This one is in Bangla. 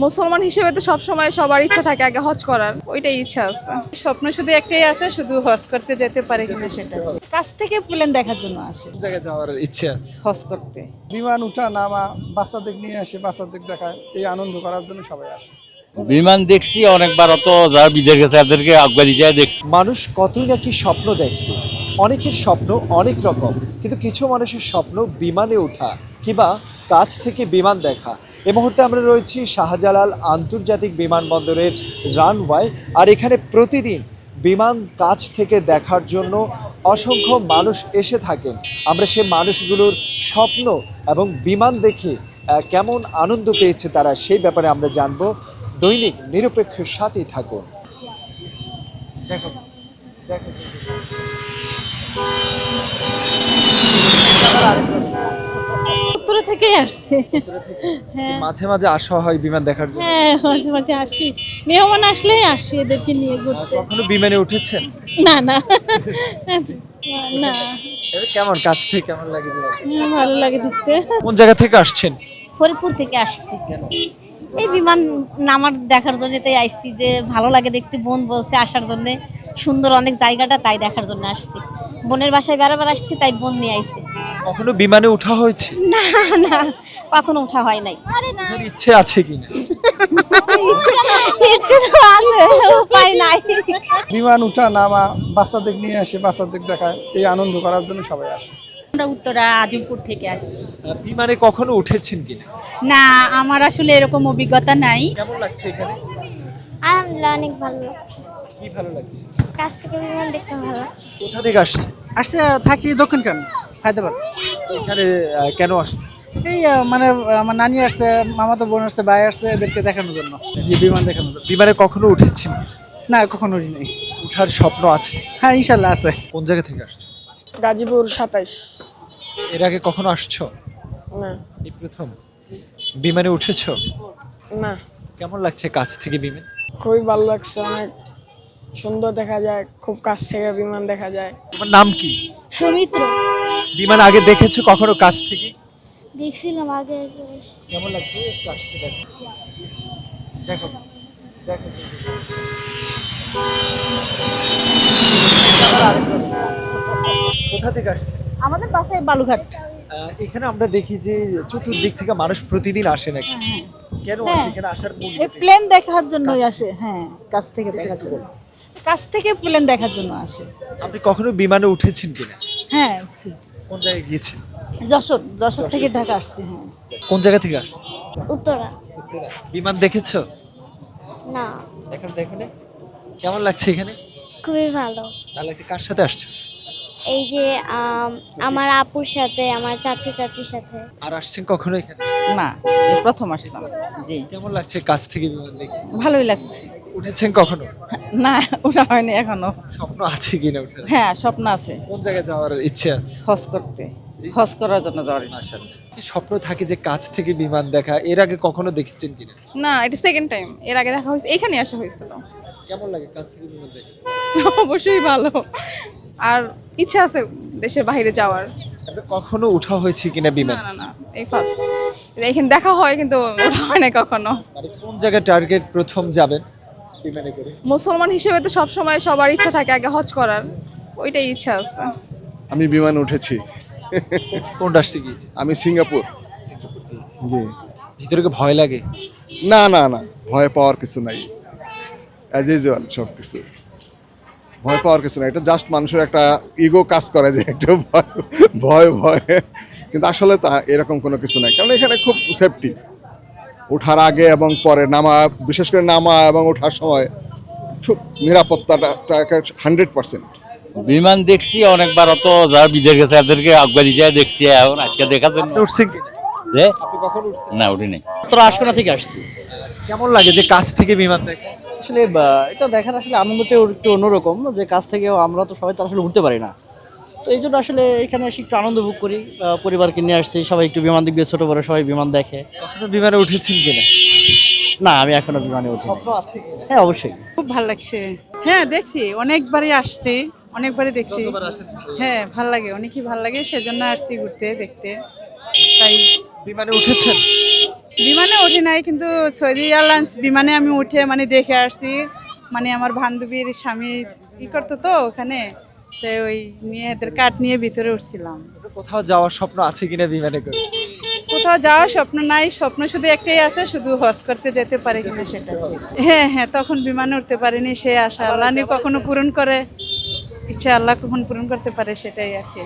মুসলমান হিসেবে তো সবসময় সবার ইচ্ছা থাকে আগে হজ করার, ওইটাই ইচ্ছা আছে। স্বপ্ন শুধু একটাই আছে, শুধু হজ করতে যেতে পারে কিনা সেটা। কাছ থেকে প্লেন দেখার জন্য আসে, কোন জায়গায় যাওয়ার ইচ্ছে আছে? হজ করতে। বিমান উঠা নামা, বাচ্চাদের নিয়ে আসে, বাচ্চাদের দেখায়, এই আনন্দ করার জন্য সবাই আসে। বিমান দেখছি অনেকবার, অত যারা বিদেশ গেছে তাদেরকে আজ্ঞা দিতে দেখছি। মানুষ কতই নাকি স্বপ্ন দেখে, অনেকের স্বপ্ন অনেক রকম, কিন্তু কিছু মানুষের স্বপ্ন বিমানে ওঠা কিংবা কাছ থেকে বিমান দেখা। এই মুহূর্তে আমরা রয়েছি শাহজালাল আন্তর্জাতিক বিমানবন্দরের রানওয়ে, আর এখানে প্রতিদিন বিমান কাছ থেকে দেখার জন্য অসংখ্য মানুষ এসে থাকেন। আমরা সেই মানুষগুলোর স্বপ্ন এবং বিমান দেখে কেমন আনন্দ পেয়েছে তারা, সেই ব্যাপারে আমরা জানবো। দৈনিক নিরপেক্ষের সাথেই থাকুন। দেখো দেখো উত্তর থেকেই আসছে। মাঝে মাঝে আসা হয় বিমান দেখার জন্য। হ্যাঁ, মাঝে মাঝে আসি, মেহমান আসলেই আসি এদেরকে নিয়ে ঘুরতে। কখনো বিমানে উঠেছেন? না না না, এটা কেমন, কাছ থেকে কেমন লাগে? ভালো লাগে দেখতে। কোন জায়গা থেকে আসছেন? ফরিদপুর থেকে আসছি, এই বিমান নামার দেখার জন্য তাই আসছি, যে ভালো লাগে দেখতে। বোন বলছে আসার জন্য, সুন্দর অনেক জায়গাটা, তাই দেখার জন্য আসছি। বোনের বাসায় বেড়াবার আসছি, তাই বোন নিয়ে আইছে। কখনো বিমানে উঠা হয়েছে? না না, কখনো ওঠা হয় নাই। ওঠার ইচ্ছে আছে কিনা? ইচ্ছে তো আছে, উপায় নাই। বিমান উঠা নামা, বাচ্চাদের নিয়ে আসে, বাচ্চাদের দেখায়, এই আনন্দ করার জন্য সবাই আসে। আমরা উত্তরা আজিমপুর থেকে আসছি। বিমানে কখনো উঠেছেন কিনা? না, আমার আসলে এরকম অভিজ্ঞতা নাই। কেমন লাগছে এখানে? আলহামদুলিল্লাহ, অনেক ভালো লাগছে। কি ভালো লাগছে? কাছ থেকে বিমান দেখতে ভালো লাগছে। কোথা থেকে আসছেন? আসছে থাকি দক্ষিণখান হায়দ্রাবাদ। এখানে কেন আসেন? এই মানে আমার নানি আসছে, মামাতো বোন আসছে, ভাই আসছে, এদেরকে দেখানোর জন্য। জি, বিমান দেখানোর জন্য। বিমানে কখনো উঠেছেন? না, কখনো উঠি নাই। উঠার স্বপ্ন আছে? হ্যাঁ, ইনশাল্লাহ আছে। কোন জায়গা থেকে আসছো? গাজীপুর 27। এর আগে কখনো আসছো? না এই প্রথম বিমানে উঠেছো? না, কেমন লাগছে কাছ থেকে বিমান? খুবই ভালো লাগছে, অনেক সুন্দর দেখা যায়, খুব কাছ থেকে বিমান দেখা যায়। তোমার নাম কি? সৌমিত্র। বিমান আগে দেখেছো কখনো কাছ থেকে? দেখছিলাম আগে। কেমন লাগছে? একটু আসছে দেখো দেখো দেখো। কোথা থেকে আসছে? আমাদের বাসায় বালুঘাট। এখানে আমরা দেখি যে চতুর্দিক থেকে মানুষ প্রতিদিন আসে নাকি? কেন আসে? এখানে আসার মূল এই প্লেন দেখার জন্যই আসে। হ্যাঁ, কাছ থেকে দেখার জন্য, কাছ থেকে প্লেন দেখার জন্য আসে। আপনি কখনো বিমানে উঠেছেন কিনা? হ্যাঁ, উঠছি। কোন জায়গায় গিয়েছেন? যশোর থেকে ঢাকা আসছি। হ্যাঁ। কোন জায়গা থেকে আসছেন? উত্তরা। বিমান দেখেছো? না, এখন দেখো না, কেমন লাগছে এখানে? খুবই ভালো। ভালো লাগছে। কার সাথে আসছো? এই যে আমার আপুর সাথে, আমার চাচু চাচির সাথে। আর আসছেন কখনো এখানে? না, এই প্রথম আসলাম। জি, কেমন লাগছে কাছ থেকে বিমান দেখে? ভালোই লাগছে। উঠেছেন কখনো? না, ওটা হয়নি এখনো। স্বপ্ন আছে কিনা ওঠার? হ্যাঁ, স্বপ্ন আছে, কোন জায়গায় যাওয়ার ইচ্ছে আছে? হজ করতে, হজ করার জন্য যাওয়ার। মাশাআল্লাহ। কি স্বপ্ন থাকে যে কাছ থেকে বিমান দেখা, এর আগে কখনো দেখেছেন কিনা? না, এটা সেকেন্ড টাইম। এর আগে দেখা হয়েছে, এখানে আসা হয়েছিল। কেমন লাগে কাছ থেকে বিমান দেখা? অবশ্যই ভালো, আর ইচ্ছা আছে দেশের বাইরে যাওয়ার। আপনি কখনো উঠা হয়েছে কিনা বিমান? না না না, এই ফার্স্ট। এখানে দেখা হয় কিন্তু ওটা হয় না কখনো। মানে কোন জায়গায় টার্গেট প্রথম যাবেন বিমানে করে? মুসলমান হিসেবে তো সবসময় সবার ইচ্ছা থাকে আগে হজ করার, ওইটাই ইচ্ছা আছে। আমি বিমান উঠেছি। কোন রাষ্ট্রে গিয়েছে? আমি সিঙ্গাপুর। জি। ভিতরে কি ভয় লাগে? না না না, ভয় পাওয়ার কিছু নাই, অ্যাজ ইউজুয়াল সব কিছু। ভয় পাওয়ার কিছু নাই, এটা জাস্ট মানুষের একটা ইগো কাজ করে যে একটা ভয় ভয় ভয়, কিন্তু আসলে তা এরকম কোনো কিছু নাই। কারণ এখানে খুব সেফটি, ওঠার আগে এবং পরে, নামা, বিশেষ করে নামা এবং ওঠার সময় খুব নিরাপত্তাটা 100%। বিমান দেখছি অনেকবার, অত যারা বিদেশ গেছে তাদেরকে আজ্ঞা দিতে দেখছি। এখন আজকে দেখার জন্য। উঠছেন কিনা? যে আপনি কখনো উঠছেন? না, উঠি নাই। তোরা আশকোনা থেকে আসছি। কেমন লাগে যে কাছ থেকে বিমান দেখা? আসলে এটা দেখার আসলে আনন্দটা একটু অন্যরকম, যে কাছ থেকেও আমরা তো সবাই তো আসলে উঠতে পারি না। তো এই জন্য আসলে এখানে এসে একটু আনন্দ ভোগ করি। পরিবারকে নিয়ে আসছি, সবাই একটু বিমান দেখবে, ছোট বড় সবাই বিমান দেখে। কখনো বিমানে উঠেছেন কিনা? না, আমি এখনো বিমানে উঠি। স্বপ্ন আছে কিনা? হ্যাঁ, অবশ্যই। খুব ভালো লাগছে। হ্যাঁ, দেখছি, অনেকবারই আসছি, অনেকবারই দেখছি। কতবার আসেন? হ্যাঁ, ভালো লাগে, অনেকই ভালো লাগে, সেজন্য আসছি ঘুরতে দেখতে। তাই বিমানে উঠেছেন? বিমানে উঠি নাই, কিন্তু সৌদি এয়ারলাইন্স বিমানে আমি উঠে মানে দেখে আসছি। মানে আমার বান্ধবীর স্বামী ই করতো তো ওখানে, তো ওই নিয়ে এদের কাঠ নিয়ে ভিতরে উঠছিলাম। কোথাও যাওয়ার স্বপ্ন আছে কিনা বিমানে করে? কোথাও যাওয়ার স্বপ্ন নাই, স্বপ্ন শুধু একটাই আছে, শুধু হজ করতে যেতে পারে কিনা সেটা। হ্যাঁ হ্যাঁ, তখন বিমানে উঠতে পারিনি, সে আশা আল্লাহ কখনো পূরণ করে, ইচ্ছা আল্লাহ কখন পূরণ করতে পারে সেটাই আর কি।